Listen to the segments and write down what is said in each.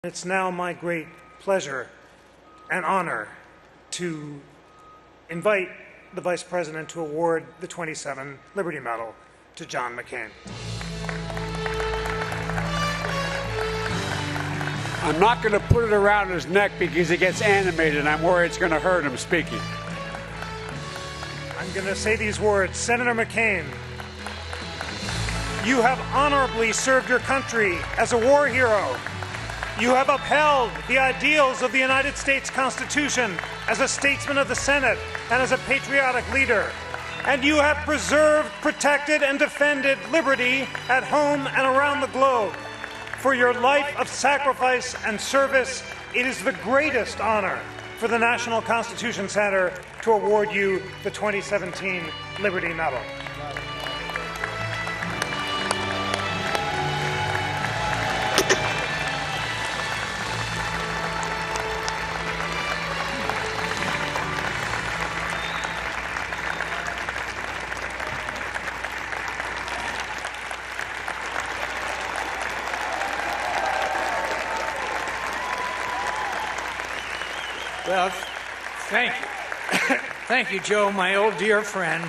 It's now my great pleasure and honor to invite the Vice President to award the 27 Liberty Medal to John McCain. I'm not going to put it around his neck because he gets animated and I'm worried it's going to hurt him speaking. I'm going to say these words. Senator McCain, you have honorably served your country as a war hero. You have upheld the ideals of the United States Constitution as a statesman of the Senate and as a patriotic leader. And you have preserved, protected, and defended liberty at home and around the globe. For your life of sacrifice and service, it is the greatest honor for the National Constitution Center to award you the 2017 Liberty Medal. Well, thank you. Thank you, Joe, my old dear friend.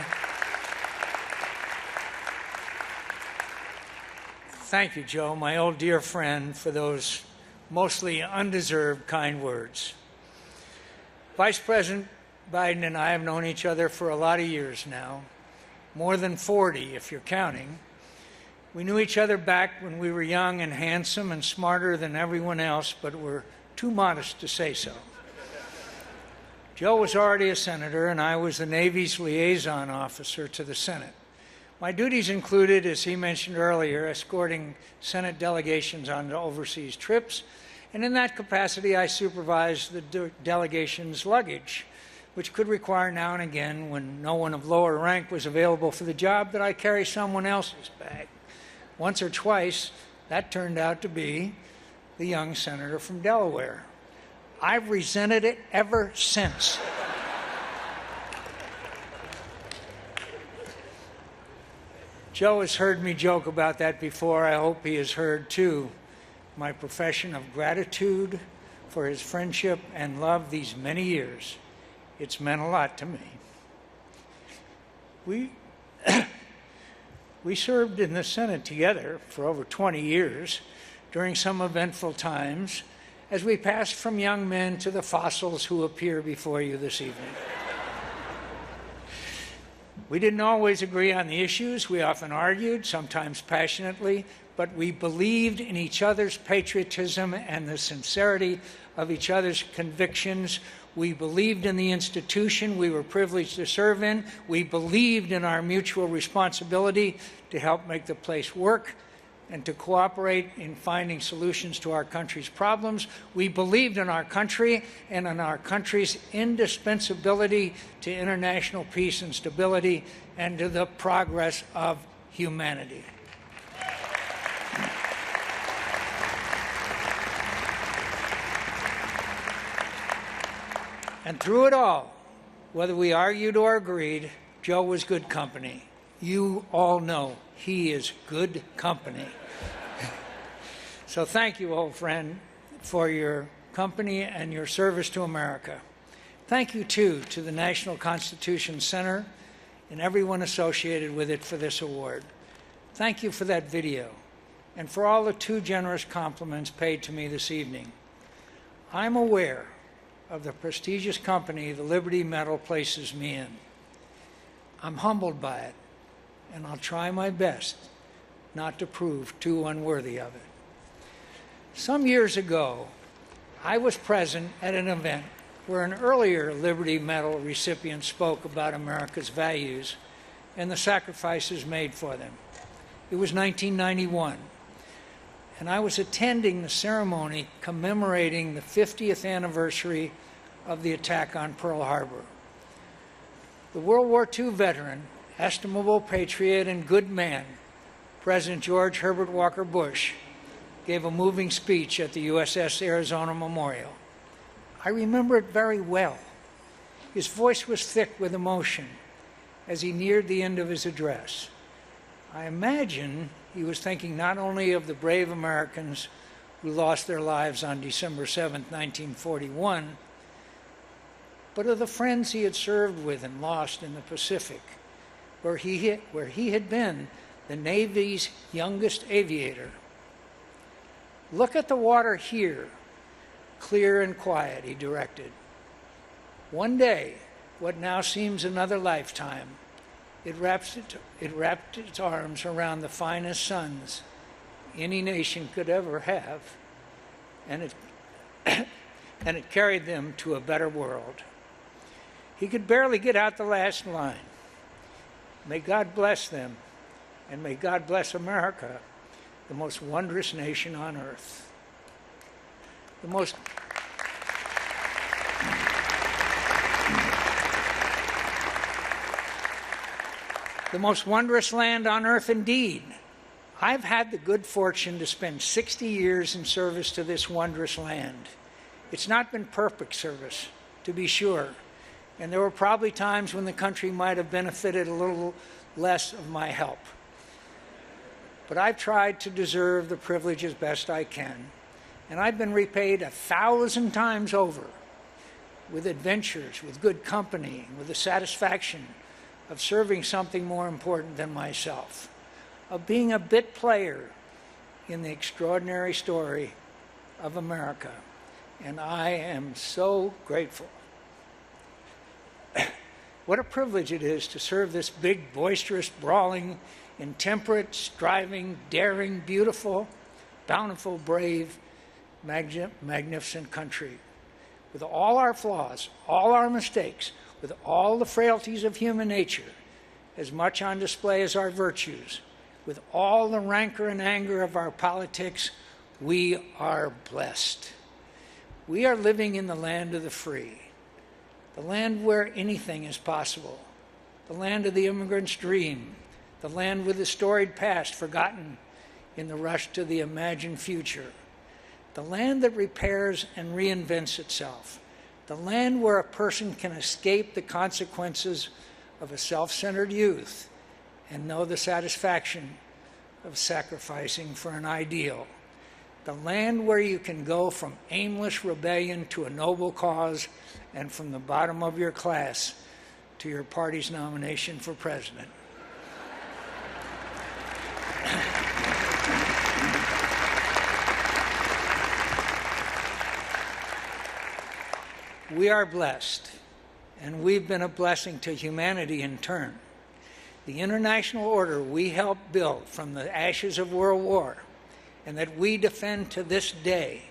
Thank you, Joe, my old dear friend, for those mostly undeserved kind words. Vice President Biden and I have known each other for a lot of years now, more than 40 if you're counting. We knew each other back when we were young and handsome and smarter than everyone else, but were too modest to say so. Joe was already a senator, and I was the Navy's liaison officer to the Senate. My duties included, as he mentioned earlier, escorting Senate delegations on overseas trips, and in that capacity I supervised the delegation's luggage, which could require now and again, when no one of lower rank was available for the job, that I carry someone else's bag. Once or twice, that turned out to be the young senator from Delaware. I've resented it ever since. Joe has heard me joke about that before. I hope he has heard, too, my profession of gratitude for his friendship and love these many years. It's meant a lot to me. We served in the Senate together for over 20 years during some eventful times, as we passed from young men to the fossils who appear before you this evening. We didn't always agree on the issues. We often argued, sometimes passionately, but we believed in each other's patriotism and the sincerity of each other's convictions. We believed in the institution we were privileged to serve in. We believed in our mutual responsibility to help make the place work and to cooperate in finding solutions to our country's problems. We believed in our country and in our country's indispensability to international peace and stability and to the progress of humanity. And through it all, whether we argued or agreed, Joe was good company. You all know he is good company. So thank you, old friend, for your company and your service to America. Thank you, too, to the National Constitution Center and everyone associated with it for this award. Thank you for that video and for all the too generous compliments paid to me this evening. I'm aware of the prestigious company the Liberty Medal places me in. I'm humbled by it, and I'll try my best not to prove too unworthy of it. Some years ago, I was present at an event where an earlier Liberty Medal recipient spoke about America's values and the sacrifices made for them. It was 1991, and I was attending the ceremony commemorating the 50th anniversary of the attack on Pearl Harbor. The World War II veteran, estimable patriot, and good man, President George Herbert Walker Bush, gave a moving speech at the USS Arizona Memorial. I remember it very well. His voice was thick with emotion as he neared the end of his address. I imagine he was thinking not only of the brave Americans who lost their lives on December 7, 1941, but of the friends he had served with and lost in the Pacific, where he had been the Navy's youngest aviator. "Look at the water here, clear and quiet," he directed. "One day, what now seems another lifetime, it wrapped its arms around the finest sons any nation could ever have, and it carried them to a better world." He could barely get out the last line. May God bless them, and may God bless America, the most wondrous nation on earth. The most wondrous land on earth indeed. I've had the good fortune to spend 60 years in service to this wondrous land. It's not been perfect service, to be sure, and there were probably times when the country might have benefited a little less of my help. But I've tried to deserve the privilege as best I can, and I've been repaid 1,000 times over with adventures, with good company, with the satisfaction of serving something more important than myself, of being a bit player in the extraordinary story of America. And I am so grateful. What a privilege it is to serve this big, boisterous, brawling, intemperate, striving, daring, beautiful, bountiful, brave, magnificent country. With all our flaws, all our mistakes, with all the frailties of human nature, as much on display as our virtues, with all the rancor and anger of our politics, we are blessed. We are living in the land of the free, the land where anything is possible, the land of the immigrant's dream, the land with the storied past forgotten in the rush to the imagined future, the land that repairs and reinvents itself, the land where a person can escape the consequences of a self-centered youth and know the satisfaction of sacrificing for an ideal, the land where you can go from aimless rebellion to a noble cause and from the bottom of your class to your party's nomination for president. We are blessed, and we've been a blessing to humanity in turn. The international order we helped build from the ashes of World War and that we defend to this day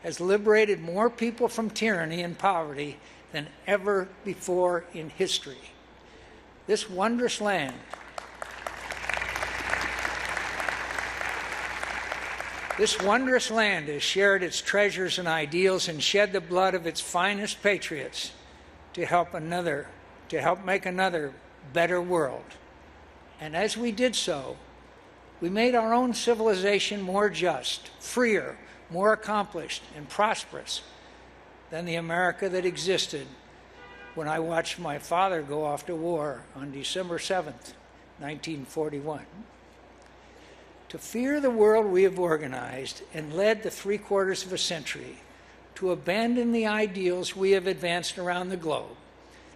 has liberated more people from tyranny and poverty than ever before in history. This wondrous land has shared its treasures and ideals and shed the blood of its finest patriots to help make another better world. And as we did so, we made our own civilization more just, freer, more accomplished, and prosperous than the America that existed when I watched my father go off to war on December 7th, 1941. To fear the world we have organized and led the 3/4 of a century, to abandon the ideals we have advanced around the globe,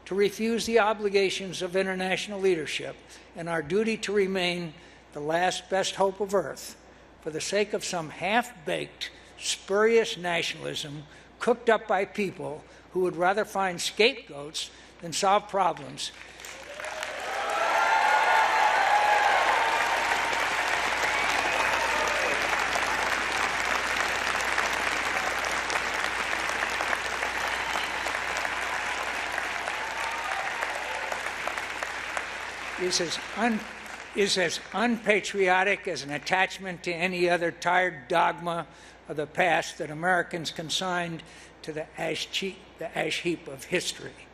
to refuse the obligations of international leadership and our duty to remain the last best hope of Earth for the sake of some half-baked, spurious nationalism cooked up by people who would rather find scapegoats than solve problems. Is as unpatriotic as an attachment to any other tired dogma of the past that Americans consigned to the ash heap of history.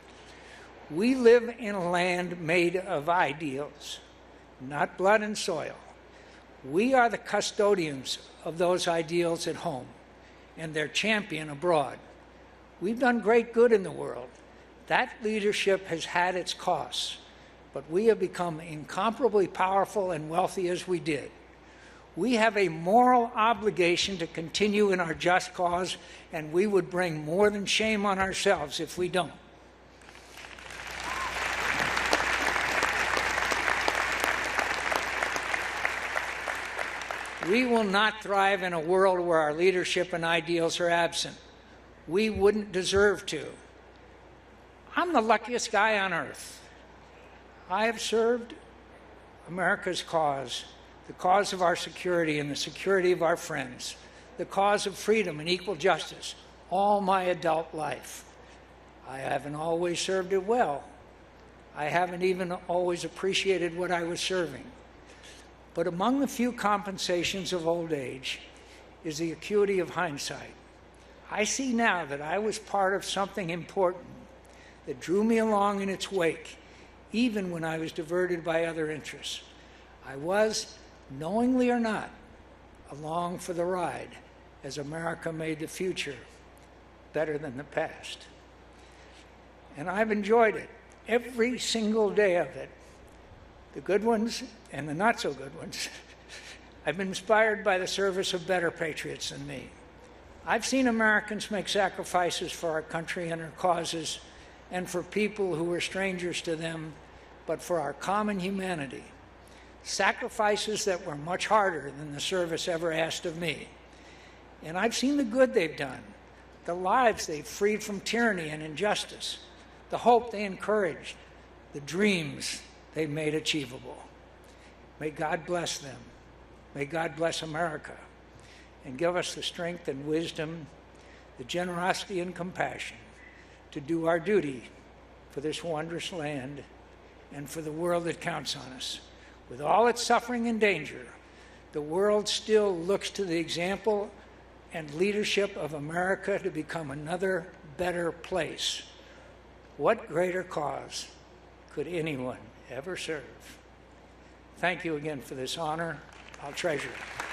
We live in a land made of ideals, not blood and soil. We are the custodians of those ideals at home and their champion abroad. We've done great good in the world. That leadership has had its costs, but we have become incomparably powerful and wealthy as we did. We have a moral obligation to continue in our just cause, and we would bring more than shame on ourselves if we don't. We will not thrive in a world where our leadership and ideals are absent. We wouldn't deserve to. I'm the luckiest guy on earth. I have served America's cause, the cause of our security and the security of our friends, the cause of freedom and equal justice, all my adult life. I haven't always served it well. I haven't even always appreciated what I was serving. But among the few compensations of old age is the acuity of hindsight. I see now that I was part of something important that drew me along in its wake, even when I was diverted by other interests. I was, knowingly or not, along for the ride as America made the future better than the past. And I've enjoyed it, every single day of it, the good ones and the not so good ones. I've been inspired by the service of better patriots than me. I've seen Americans make sacrifices for our country and our causes, and for people who were strangers to them, but for our common humanity. Sacrifices that were much harder than the service ever asked of me. And I've seen the good they've done, the lives they've freed from tyranny and injustice, the hope they encouraged, the dreams they made achievable. May God bless them. May God bless America, and give us the strength and wisdom, the generosity and compassion to do our duty for this wondrous land and for the world that counts on us. With all its suffering and danger, the world still looks to the example and leadership of America to become another better place. What greater cause could anyone ever serve? Thank you again for this honor. I'll treasure it.